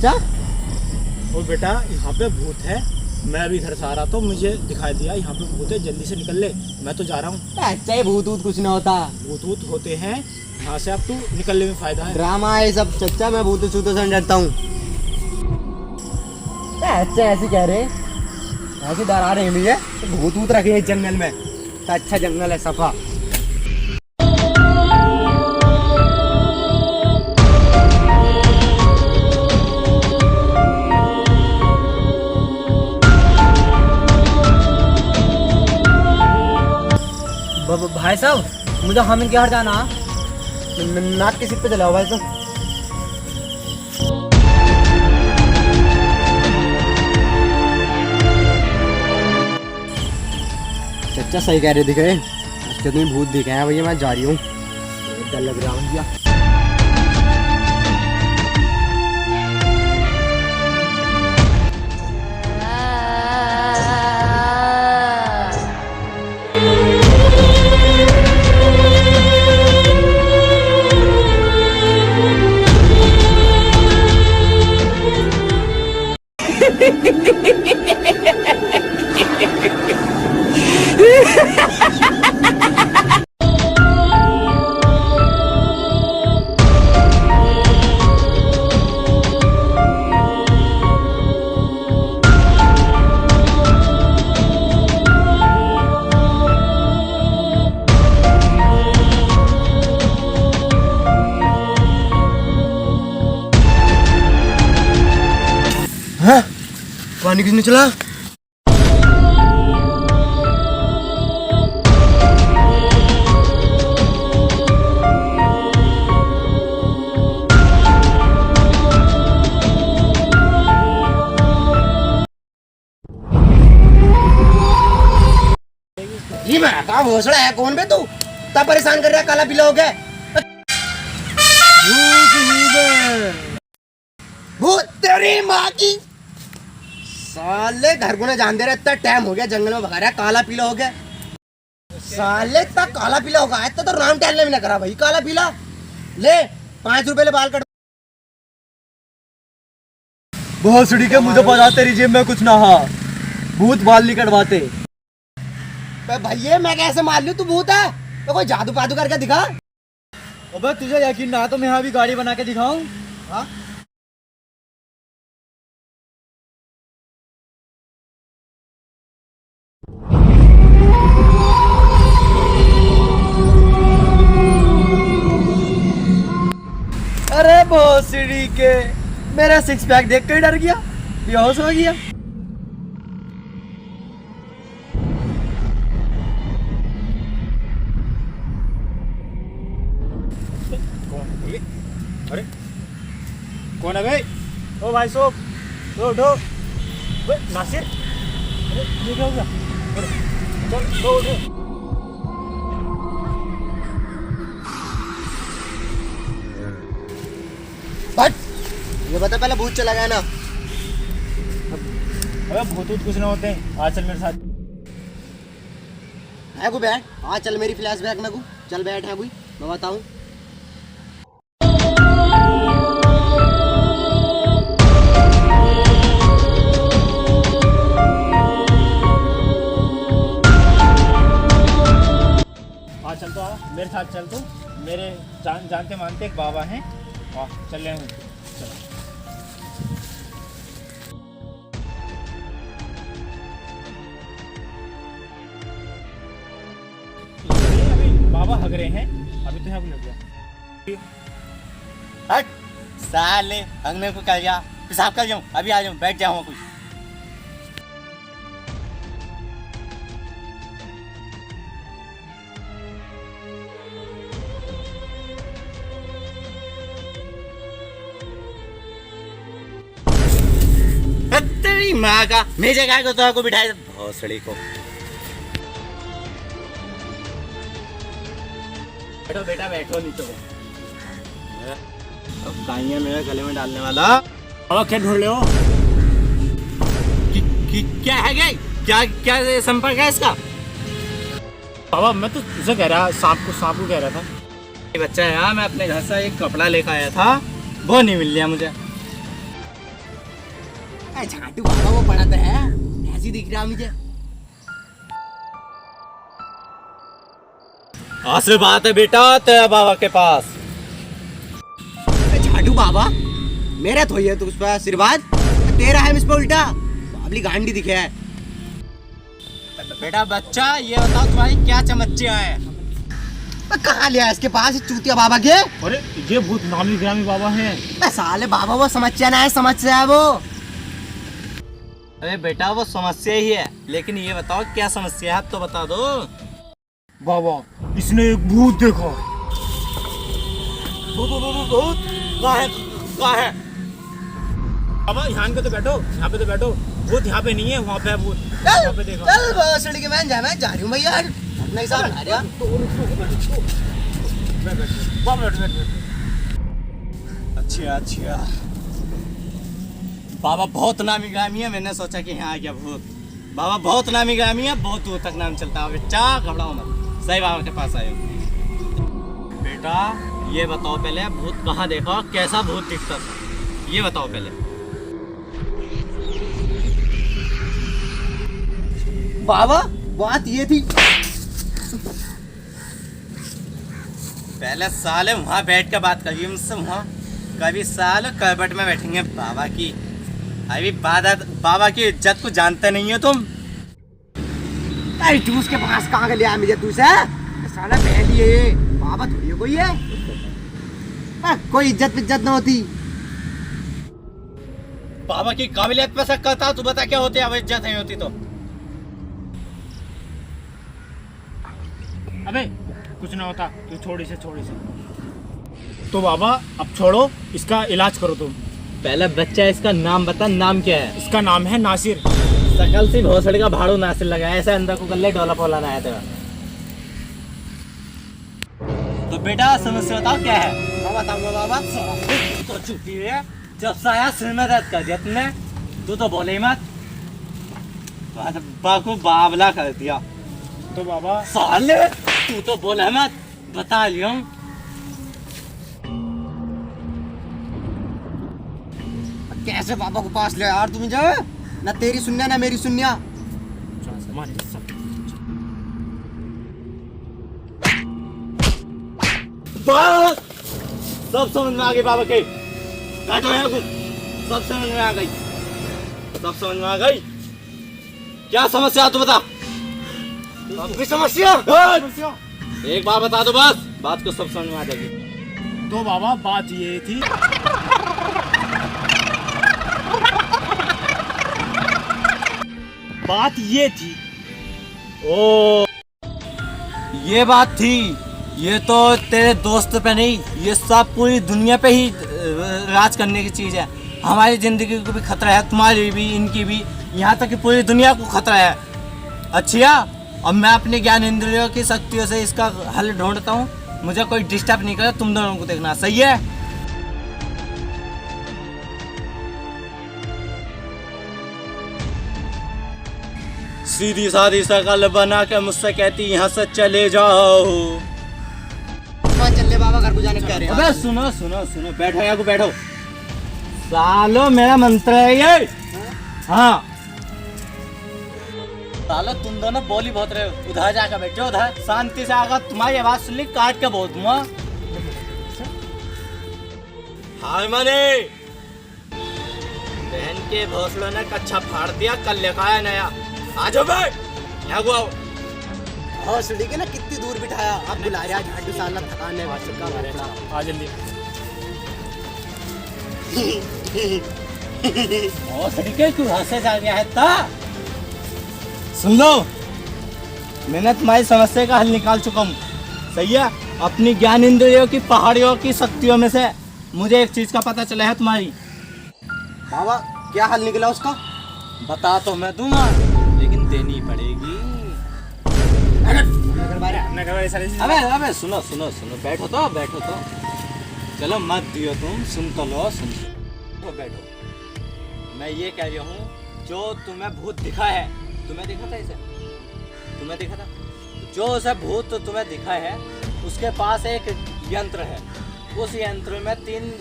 चच्चा? ओ बेटा, यहाँ पे भूत है। मैं अभी घर से आ रहा था, मुझे दिखाई दिया यहाँ पे भूत है, जल्दी से निकल ले, मैं तो जा रहा हूँ। अच्छा, ये भूत वूत कुछ ना होता। भूत वूत होते हैं यहाँ से, अब तू निकलने में फायदा है। ड्रामा है सब चच्चा, मैं भूत छूतों से डरता हूँ। अच्छा ऐसे कह रहे, ऐसे डरा रहे हैं मुझे तो भूत वूत रखे हैं जंगल में, तो अच्छा जंगल है सफा। भाई साहब, मुझे हामिद के घर जाना। नाक की सीट पे चलाओ भाई साहब। चच्चा सही कह रहे दिखे, आज तुम्हें भूत दिखे हैं भैया, मैं जा रही हूँ, डर लग रहा हूँ। पानी किसने चला? जी मैं कहा भोसड़ा है, कौन बे तू? इतना परेशान कर रहा है, काला पीला हो गया। भूत तेरी माँ की, साले घर को ना जान दे रहा, इतना टाइम हो गया जंगल में भगा रहा है, काला पीला हो गया। साले इतना काला पीला होगा, इतना तो राम टहलने में ना करा भाई, काला पीला। ले 5 रुपए ले बाल कट। बहुत सुड़ी के मुझे पता तेरी जेब में कुछ ना हा, भूत बाल नहीं कटवाते। भैया मैं कैसे मान लूं तू भूत है? तो कोई जादू पादू करके दिखा। अबे तुझे यकीन ना तो मैं यहाँ भी गाड़ी बना के दिखाऊं? हाँ अरे भोसड़ी के, मेरा 6 पैक देख कर डर गया, बेहोश हो गया। अरे कौन है भाई? ओ भाई साहब, उठो। नासिर, अरे ये क्या हो गया? चल उठो। बट ये बता पहले भूत चला गया ना? अबे भूत कुछ ना होते हैं, आज चल मेरे साथ। है को बैठ, हाँ चल मेरी फ्लैशबैक में को, चल बैठ है कोई, मैं बताऊं। हाँ चल, तो आ मेरे साथ चल, तो मेरे जानते मानते एक बाबा हैं, चल रहे हैं। अभी बाबा हग रहे हैं, अभी तो यहाँ पे लग गया। हट साले, हंगने को कर गया, पेशाब कर जाऊं, अभी आ जाऊं, बैठ जाऊं कुछ। तेरी माँ का, मेरी जगह को तो बिठाए भोसड़ी को। बैठो बेटा, बैठो नीचे। अब काइयां मेरे गले में डालने वाला। अब क्या ढूंढ रहे हो? क्या है गए? क्या संपर्क है इसका? बाबा मैं तो तुझे कह रहा, सांप को कह रहा था। बच्चा है, मैं अपने घर से एक कपड़ा लेकर आया था, वो नहीं मिल लिया मुझे। झाटू बाबा वो पढ़ाते हैं, ऐसी दिख रहा मुझे। आशीर्वाद है बेटा तेरा बाबा के पास। झाटू बाबा मेरा तो ये तो उस पर आशीर्वाद, तेरा है मुझ पर उल्टा। बाबली गांडी दिखे है। बेटा बच्चा ये बताओ तुम्हारी क्या चमच्चियां है? कहाँ लिया इसके पास चूतिया बाबा के? अरे ये बहुत नामी ग्रामी बाबा है। साले बाबा वो समस्या ना है, समस्या है वो। अरे बेटा वो समस्या ही है, लेकिन ये बताओ क्या समस्या है तो बता दो। बाबा इसने एक भूत देखा। भूत कहाँ है? बाबा यहाँ पे तो बैठो, यहाँ पे तो बैठो। भूत यहाँ पे नहीं है, वहाँ पे है भूत। वहाँ पे देखो। चल भोसड़ी के मैं जा रही हूँ भैया, अपना हिसाब बना रहा। अच्छा बाबा बहुत नामी ग्रामी है, मैंने सोचा कि यहाँ आ गया भूत। बाबा बहुत नामी ग्रामी है, बहुत दूर तक नाम चलता है। बच्चा घबराओ मत, सही बाबा के पास आए हो। बेटा ये बताओ पहले भूत कहाँ देखा, कैसा भूत दिखता था, ये बताओ पहले। बाबा बात ये थी, पहले साले वहाँ बैठ के बात करिए मुझसे। वहाँ कभी साल करबट में बैठेंगे बाबा की। अभी बाबा की इज्जत को जानते नहीं हो तुम। अरे तू उसके पास कहाँ के लिया मुझे, तू से साला पहली है ये बाबा थोड़ी है कोई है। कोई इज्जत ना होती। बाबा की काबिलियत पे शक करता, तू बता क्या होती है, अब इज्जत नहीं होती तो। अबे कुछ ना होता, तू छोड़ इसे। तो बाबा अब छोड़ो, इसका इलाज करो तुम। पहले बच्चा इसका नाम बता, नाम क्या है? इसका नाम है नासिर। सकल सी भोसड़ी का भाड़ू नासिर लगा है, ऐसे अंदर को गले डोला पोला ना आया तेरा। तो बेटा समस्या बताओ क्या है? मैं बताऊंगा बाबा। तो चुपी है, जब से आया सिर में दर्द कर दिया तुमने, तू तो बोले ही मत। बाकू बाबला कर दिया। तो बाबा साले तू तो बोला मत, बता लिया हूँ। कैसे बाबा को पास ले यार तुम, जा ना तेरी सुनिया ना मेरी सुनिया। बस सब समझ में आ गई बाबा के। काटो है कुछ, सब समझ में आ गई, सब समझ में आ गई। क्या समस्या तू बता। आपकी समस्या एक बार बता दो बस, बात को सब समझ में आ जाएगी। तो बाबा बात ये थी, बात ये थी। ओ ये बात थी। ये तो तेरे दोस्त पे नहीं, ये सब पूरी दुनिया पे ही राज करने की चीज है। हमारी जिंदगी को भी खतरा है, तुम्हारी भी, इनकी भी, यहाँ तक कि पूरी दुनिया को खतरा है। अच्छा अब मैं अपने ज्ञान इंद्रियों की शक्तियों से इसका हल ढूंढता हूँ, मुझे कोई डिस्टर्ब नहीं करे, तुम दोनों को देखना। सही है? सीधी सादी शकल बना के मुझसे कहती यहाँ से चले जाओ। चल बाबा घर को जाने क्या रहे। अबे सुनो सुनो सुनो, बैठो यहाँ को बैठो। सालो मेरा मंत्र है ये। हाँ सालो तुम दोनों बोली बहुत रहे हो, उधर जाकर बैठो, उधर शांति से। आकर तुम्हारी आवाज सुन ली काट के बोल दूंगा। हाय मने बहन के भोसड़ों ने कच्चा फाड़ दिया, कल लेकर आया नया। आ जाओ भाई, यहाँ को आओ। भोसड़ी के ना कितनी दूर बिठाया, आप बुला रहे हैं झाटू साला, थकान है आ जल्दी। भोसड़ी के क्यों हंसे जा गया है ता? सुन लो, मैंने तुम्हारी समस्या का हल निकाल चुका हूँ। सही है? अपनी ज्ञान इंद्रियों की पहाड़ियों की शक्तियों में से मुझे एक चीज का पता चला है तुम्हारी। बाबा क्या हल निकला उसका? बता तो मैं दूंगा, लेकिन देनी पड़ेगी। अबे अबे सुनो सुनो सुनो, बैठो तो बैठो तो। चलो मत दियो तुम, सुन तो लो, सुन तो बैठो। मैं ये कह रहा हूँ, जो तुम्हें भूत दिखा है, तुम्हें दिखा था इसे? तुम्हें दिखा था? जो उसे भूत तुम्हें दिखा है, उसके पास एक यंत्र है। उस यंत्र में 3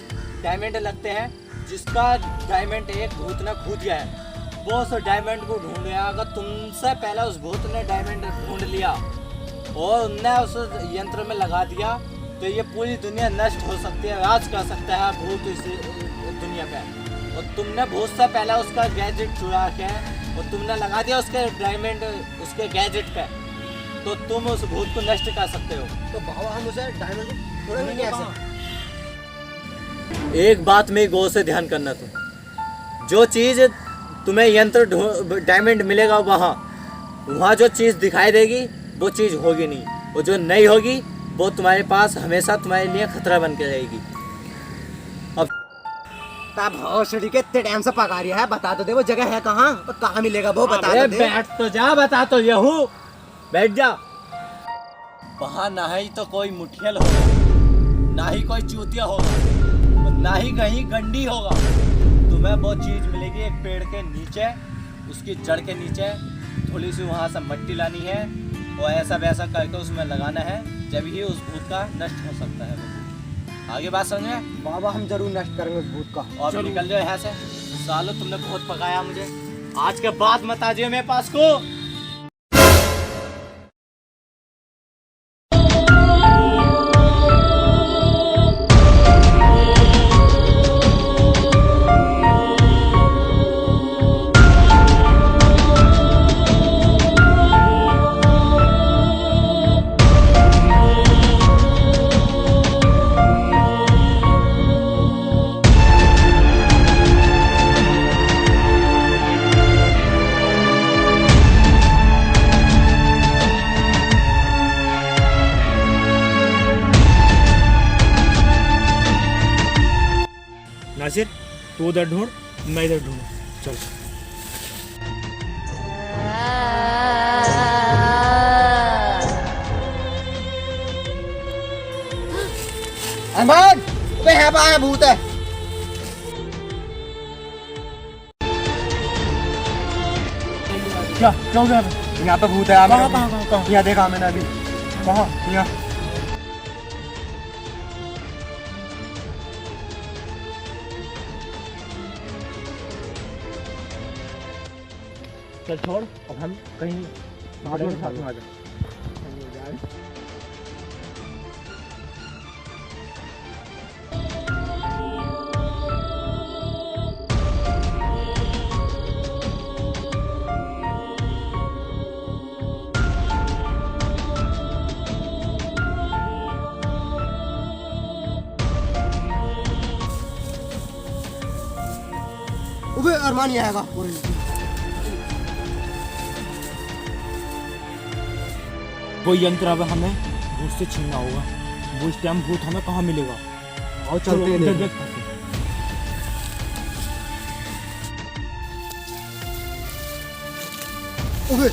डायमंड लगते हैं। जिसका डायमंड एक भूत ने खो दिया है, वो उस डायमंड को ढूंढ गया। अगर तुमसे पहले उस भूत ने डायमंड ढूंढ लिया और उनने उस यंत्र में लगा दिया तो ये पूरी दुनिया नष्ट हो सकती है, राज कर सकता है भूत इस दुनिया पे। और तुमने भूत से पहले उसका गैजेट चुरा के और तुमने लगा दिया उसके डायमंड उसके गैजेट पे, तो तुम उस भूत को नष्ट कर सकते हो। तो बाबा हम उसे डायमंड को छोड़ेंगे कैसे? एक बात में गौर से ध्यान करना, तुम जो चीज़ तुम्हें यंत्र डायमंड मिलेगा वहाँ जो चीज़ दिखाई देगी वो चीज़ होगी नहीं, और जो नहीं होगी वो तुम्हारे पास हमेशा तुम्हारे लिए खतरा बन के रहेगी। तब भोसड़ी के इतने टाइम से पका रही है, बता तो दे वो जगह है कहाँ और कहाँ मिलेगा वो बता अरे तो दे। बैठ तो जा, बता तो ये हूँ, बैठ जा। वहाँ ना ही तो कोई मुठियल होगा, ना ही कोई चूतिया होगा, और ना ही कहीं गंडी होगा। तुम्हें वो चीज़ मिलेगी एक पेड़ के नीचे, उसकी जड़ के नीचे थोड़ी सी वहाँ से मट्टी लानी है और ऐसा वैसा करके उसमें लगाना है, जब ही उस भूत का नष्ट हो सकता है वो। आगे बात समझे? बाबा हम जरूर नष्ट करेंगे उस भूत का। और निकल जाओ यहाँ से। सालों तुमने बहुत पकाया मुझे, आज के बाद मत आ जाइए मेरे पास को। नासिर तू उधर ढूंढ, मैं इधर ढूंढूं, चल। अहमद वे है बाहर भूत है। क्या क्या हो गया? यहाँ पे भूत है। कहाँ? यहाँ देखा मैंने अभी। कहाँ? यहाँ चल छोड़, अब हम कहीं साथ में आ जाए। उबे अरमान यहाँ आएगा। वो यंत्र अब हमें भूत से छीनना होगा। वो इस टाइम भूत हमें कहाँ मिलेगा? और चलते हैं इधर देखो। देख। उबे